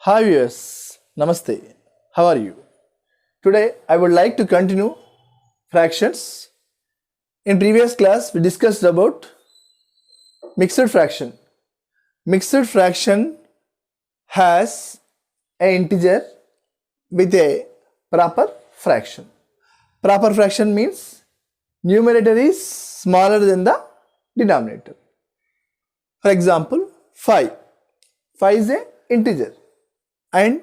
Hi viewers, Namaste. How are you? Today I would like to continue fractions. In previous class we discussed about mixed fraction. Mixed fraction has an integer with a proper fraction. Proper fraction means numerator is smaller than the denominator. For example, 5. 5 is an integer and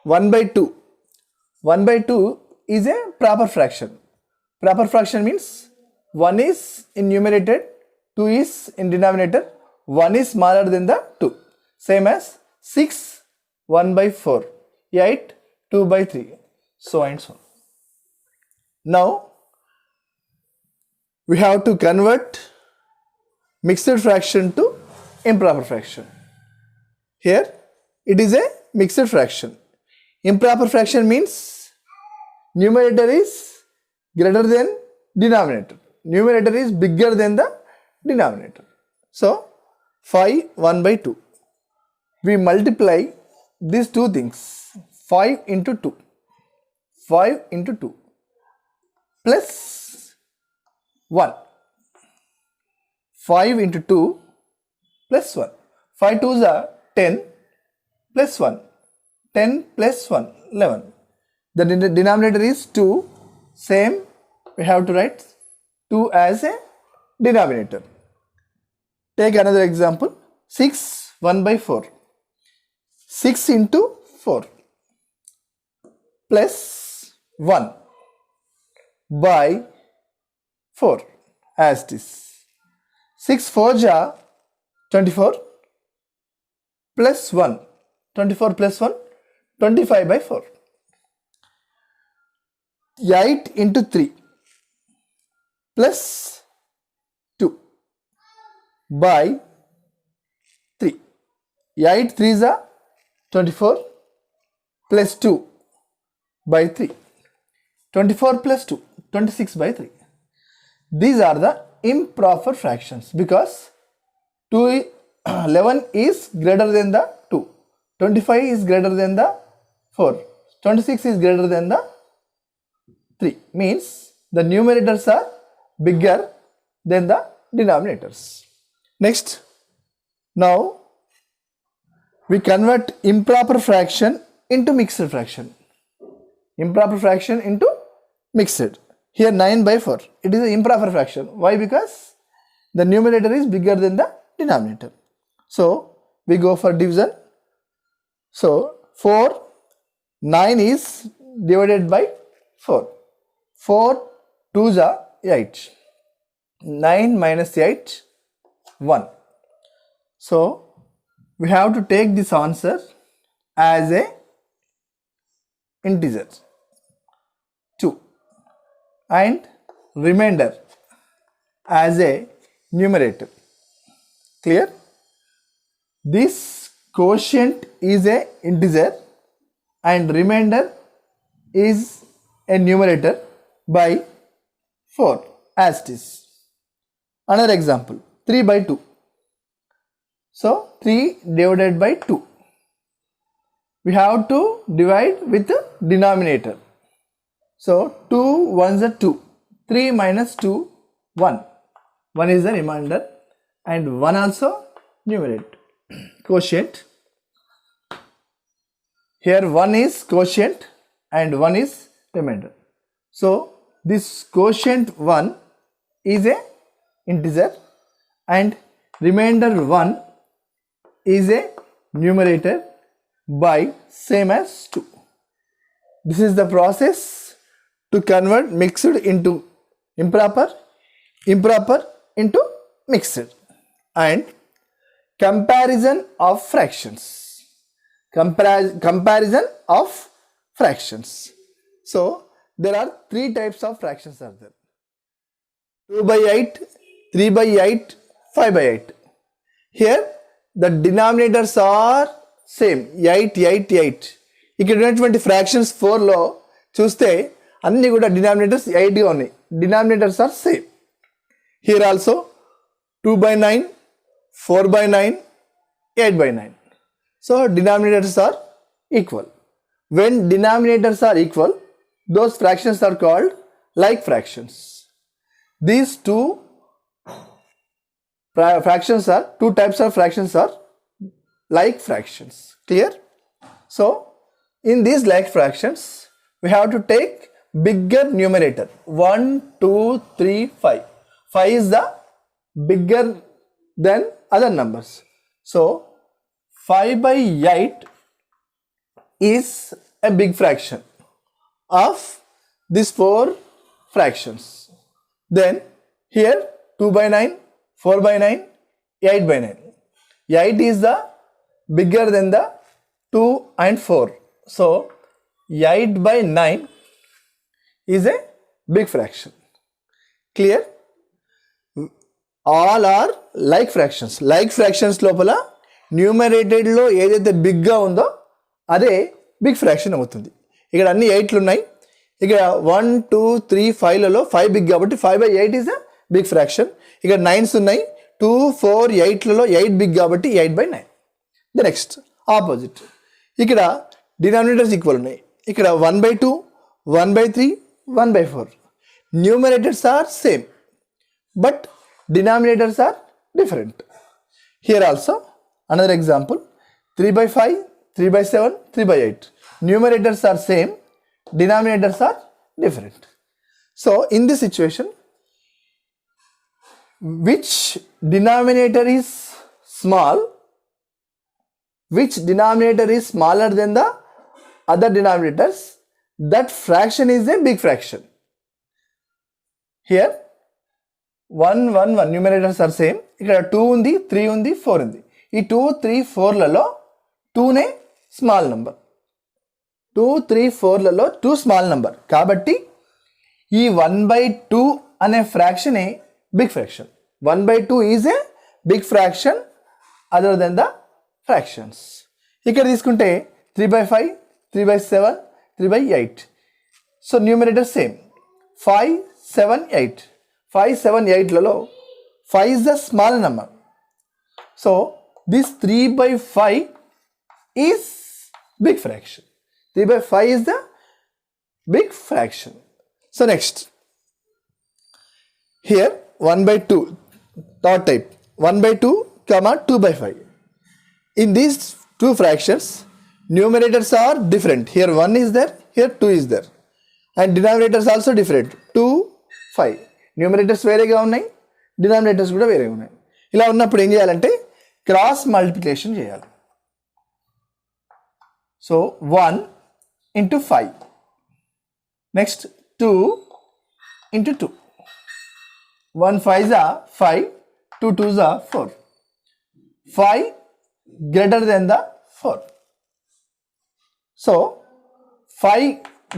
1 by 2. 1 by 2 is a proper fraction. Proper fraction means 1 is in numerator, 2 is in denominator, 1 is smaller than the 2. Same as 6, 1 by 4, 8, 2 by 3, so and so. Now, we have to convert mixed fraction to improper fraction. Here, it is a mixed fraction. Improper fraction means numerator is greater than denominator. Numerator is bigger than the denominator. So, 5, 1 by 2. We multiply these two things. 5 into 2. 5 into 2 plus 1. 5 into 2 plus 1. 5 2s are 10 plus 1. 10 plus 1, 11. The denominator is 2. Same, we have to write 2 as a denominator. Take another example. 6, 1 by 4. 6 into 4 plus 1 by 4 as this. 6 4s are 24 plus 1. 24 plus 1, 25 by 4. 8 into 3 plus 2 by 3. 8 3s are 24 plus 2 by 3. 24 plus 2, 26 by 3. These are the improper fractions because 11 is greater than the 2. 25 is greater than the 4. 26 is greater than the 3. Means the numerators are bigger than the denominators. Next, now we convert improper fraction into mixed fraction. Improper fraction into mixed. Here 9 by 4. It is an improper fraction. Why? Because the numerator is bigger than the denominator. So we go for division. So 4, 9 is divided by 4. 4 2s are 8. 9 minus 8, 1. So we have to take this answer as a integer 2 and remainder as a numerator. Clear? This quotient is a integer and remainder is a numerator by 4 as it is. Another example, 3 by 2. So 3 divided by 2. We have to divide with the denominator. So 2 1s are 2. 3 minus 2, 1. 1 is the remainder and 1 also numerator. Quotient. Here 1 is quotient and 1 is remainder. So this quotient 1 is a integer and remainder 1 is a numerator by same as 2. This is the process to convert mixed into improper, improper into mixed, and comparison of fractions. Comparison of fractions. So there are 3 types of fractions are there. 2 by 8, 3 by 8, 5 by 8. Here the denominators are same 8 8 8. ఇక్కడ ఉన్నటువంటి fractions 4లో చూస్తే అన్ని కూడా denominators 8గా ఉన్నాయి. Denominators are same. Here also 2 by 9, 4 by 9, 8 by 9. So denominators are equal. When denominators are equal, those fractions are called like fractions. These two fractions are, two types of fractions are like fractions. Clear? So in these like fractions, we have to take bigger numerator. 1, 2, 3, 5. 5 is the bigger than other numbers. So 5 by 8 is a big fraction of these 4 fractions. Then here 2 by 9, 4 by 9, 8 by 9. 8 is the bigger than the 2 and 4. So 8 by 9 is a big fraction. Clear? All are like fractions. Like fractions లోపల న్యూమరేటెడ్లో ఏదైతే బిగ్గా ఉందో అదే big fraction అవుతుంది. ఇక్కడ అన్ని 8లు ఉన్నాయి. ఇక్కడ 1, 2, 3, 5లలో 5 big కాబట్టి 5 by 8 is a big fraction. ఇక్కడ 9s ఉన్నాయి. 2, 4, 8లలో 8 బిగ్ కాబట్టి 8 by 9. The next opposite. ఇక్కడ డినామినేటర్స్ ఈక్వల్ ఉన్నాయి. ఇక్కడ 1 by 2, 1 by 3, 1 by 4. Numerators are same but denominators are different. Here also another example, 3 by 5, 3 by 7, 3 by 8. Numerators are same, denominators are different. So in this situation, which denominator is small, which denominator is smaller than the other denominators, that fraction is a big fraction. Here 1, 1, 1 numerators are same. ఇక్కడ 2 ఉంది, 3 ఉంది, 4 ఉంది. ఈ 2, 3, 4లలో 2నే small number. 2, 3, 4లలో 2 small number కాబట్టి ఈ 1/2 అనే ఫ్రాక్షనే big fraction. 1/2 is a big fraction other then the fractions. ఇక్కడ తీసుకుంటే 3 by 5, 3 by 7, 3 by 8. So numerator same. 5, 7, 8. 5, 7, 8లలో 5 is the small number. So this 3 by 5 is big fraction. 3 by 5 is the big fraction. So next, here 1 by 2, third type, 1 by 2, 2 by 5. In these two fractions, numerators are different. Here 1 is there, here 2 is there. And denominators also different, 2, 5. Numerators వేరేగా ఉన్నాయి, denominators కూడా వేరేగా ఉన్నాయి. ఇలా ఉన్నప్పుడు ఏం చేయాలంటే cross multiplication చేయాలి. So 1 into 5, next 2 into 2. 1 5s are 5, 2 2s are 4. 5 greater than the 4. So 5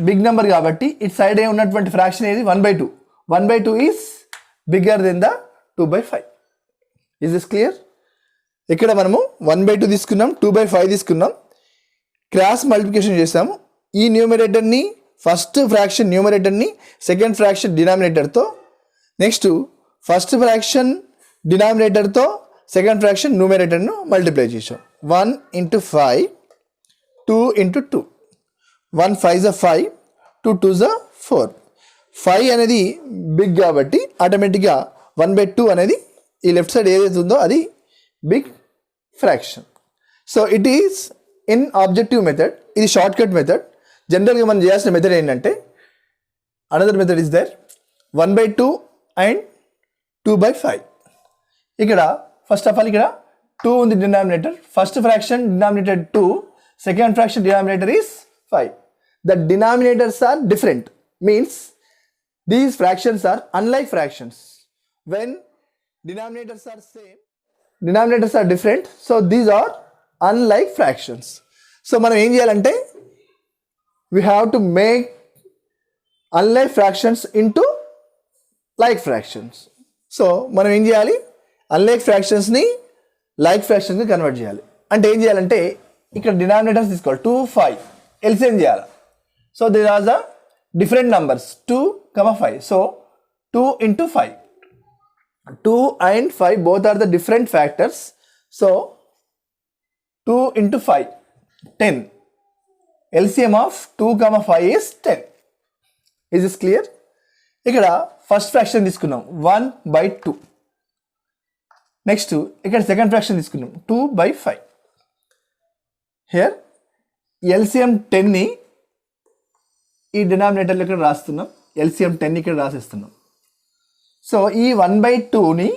big number కాబట్టి ఇట్ సైడ్ ఏ ఉన్నటువంటి ఫ్రాక్షన్ ఏది 1/2. 1/2 is bigger than the 2 by 5. Is this clear? ఇక్కడ మనము 1/2 తీసుకున్నాం, 2 by 5 తీసుకున్నాం, క్రాస్ మల్టిప్లికేషన్ చేసాము. ఈ న్యూమరేటర్ని ఫస్ట్ ఫ్రాక్షన్ న్యూమరేటర్ని సెకండ్ ఫ్రాక్షన్ డినామినేటర్తో, నెక్స్ట్ ఫస్ట్ ఫ్రాక్షన్ డినామినేటర్తో సెకండ్ ఫ్రాక్షన్ న్యూమరేటర్ను మల్టిప్లై చేసాం. 1 into 5, 2 into 2. 1 5s are 5, 2 2s are 4. 5 అనేది బిగ్ కాబట్టి ఆటోమేటిక్గా 1/2 అనేది ఈ లెఫ్ట్ సైడ్ ఏదైతే ఉందో అది big fraction. So it is in objective method. ఇది షార్ట్ కట్ మెథడ్. జనరల్గా మనం చేయాల్సిన మెథడ్ ఏంటంటే another method is there, 1/2 and 2 by 5. ఇక్కడ ఫస్ట్ ఆఫ్ ఆల్ ఇక్కడ 2 ఉంది denominator. First fraction denominator 2, second fraction denominator is 5. The denominators are different, means these fractions are unlike fractions. When denominators are same, denominators are different, so these are unlike fractions. So మనం ఏం చేయాలంటే we have to make unlike fractions into like fractions. So మనం ఏం చేయాలి, unlike fractionsని like fractionsని convert చేయాలి. అంటే ఏం చేయాలంటే ఇక్కడ డినామినేటర్స్ తీసుకోవాలి, 2, 5 ఎల్సిఎం చేయాలి. So there are the different numbers 2, 5. So 2 into 5. 2 and 5 both are the different factors. So 2 into 5, 10. LCM of 2, 5 is 10. Is this clear? ఇక్కడ ఫస్ట్ ఫ్రాక్షన్ తీసుకున్నాం 1/2. నెక్స్ట్ ఇక్కడ సెకండ్ ఫ్రాక్షన్ తీసుకున్నాం 2/5. హియర్ LCM 10ని ఈ డినామినేటర్లో ఇక్కడ రాస్తున్నాం, LCM 10 ఇక్కడ రాసేస్తున్నాం. So ఈ 1/2ని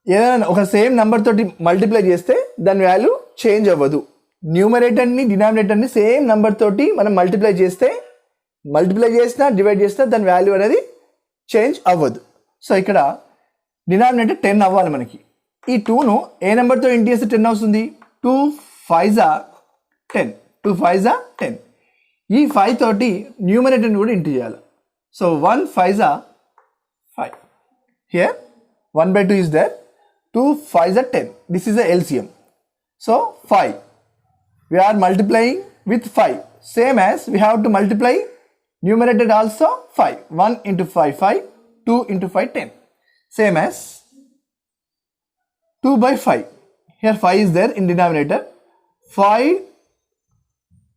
ఏదైనా ఒక సేమ్ నెంబర్ తోటి మల్టిప్లై చేస్తే దాని వాల్యూ చేంజ్ అవ్వదు. న్యూమరేటర్ని డినామినేటర్ని సేమ్ నెంబర్ తోటి మనం మల్టిప్లై చేసినా డివైడ్ చేసినా దాని వాల్యూ అనేది చేంజ్ అవ్వదు. సో ఇక్కడ డినామినేటర్ 10 అవ్వాలి మనకి. ఈ 2ను ఏ నెంబర్తో ఇంటి చేస్తే 10 అవుతుంది? 2 5s are 10. 2 5s are 10. ఈ 5 తోటి న్యూమరేటర్ని కూడా ఇంటి చేయాలి. So 1 5s are 5. Here 1/2 is there. 2 5s are 10. This is the LCM. So 5. We are multiplying with 5. Same as we have to multiply numerator also 5. 1 into 5 5. 2 into 5 10. Same as 2/5. Here 5 is there in denominator. 5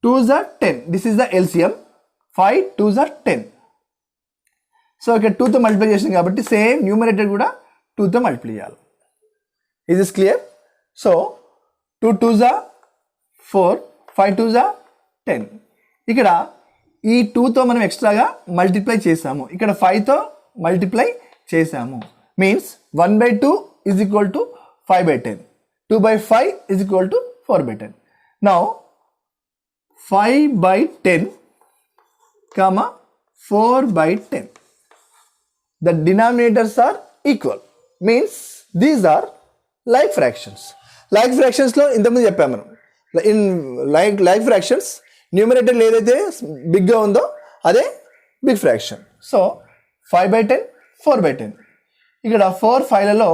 2s are 10. This is the LCM. 5 2s are 10. So ఇక్కడ 2తో multiply చేసాం కాబట్టి same numerator కూడా 2తో multiply చేయాలి. Is this clear? So 2 2s are 4, 5 2s are 10. ఇక్కడ ఈ 2తో మనం ఎక్స్ట్రాగా మల్టిప్లై చేసాము, ఇక్కడ 5తో మల్టిప్లై చేసాము. Means 1/2 is equal to 5/10. 2/5 is equal to 4/10. Now 5/10 comma 4/10. The denominators are equal. Means these are like fractions. Like fractions లో ఇంతకుముందు చెప్పాము మనం. ఇన్ like fractions న్యూమరేటర్ ఏదైతే బిగ్గా ఉందో అదే బిగ్ ఫ్రాక్షన్. సో 5/10 4/10. ఇక్కడ 4 5లలో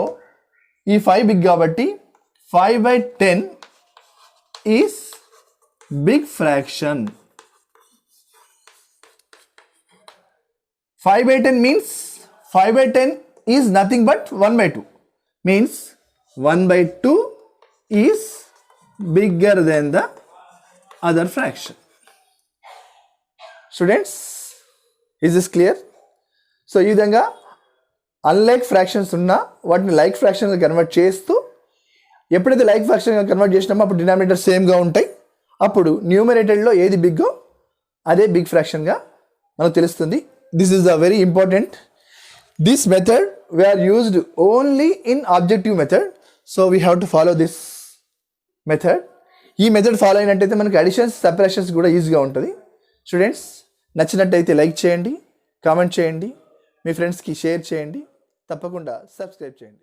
ఈ 5 బిగ్ కాబట్టి 5/10 is big fraction. 5/10 means 5/10 is nothing but 1/2. Means 1/2 is bigger than the other fraction. Students, is this clear? So ఈ విధంగా అన్లైక్ ఫ్రాక్షన్స్ ఉన్నా వాటిని లైక్ ఫ్రాక్షన్గా కన్వర్ట్ చేస్తూ, ఎప్పుడైతే లైక్ ఫ్రాక్షన్గా కన్వర్ట్ చేసినామో అప్పుడు డినామినేటర్ సేమ్గా ఉంటాయి. అప్పుడు న్యూమరేటర్లో ఏది బిగ్గో అదే బిగ్ ఫ్రాక్షన్గా మనకు తెలుస్తుంది. This is a very important. This method we are used only in objective method. So we have to follow this method. ఈ మెథడ్ ఫాలో అయినట్టయితే మనకి అడిషన్స్ సపరేషన్స్ కూడా ఈజీగా ఉంటుంది. స్టూడెంట్స్, నచ్చినట్టయితే లైక్ చేయండి, కామెంట్ చేయండి, మీ ఫ్రెండ్స్కి షేర్ చేయండి, తప్పకుండా సబ్స్క్రైబ్ చేయండి.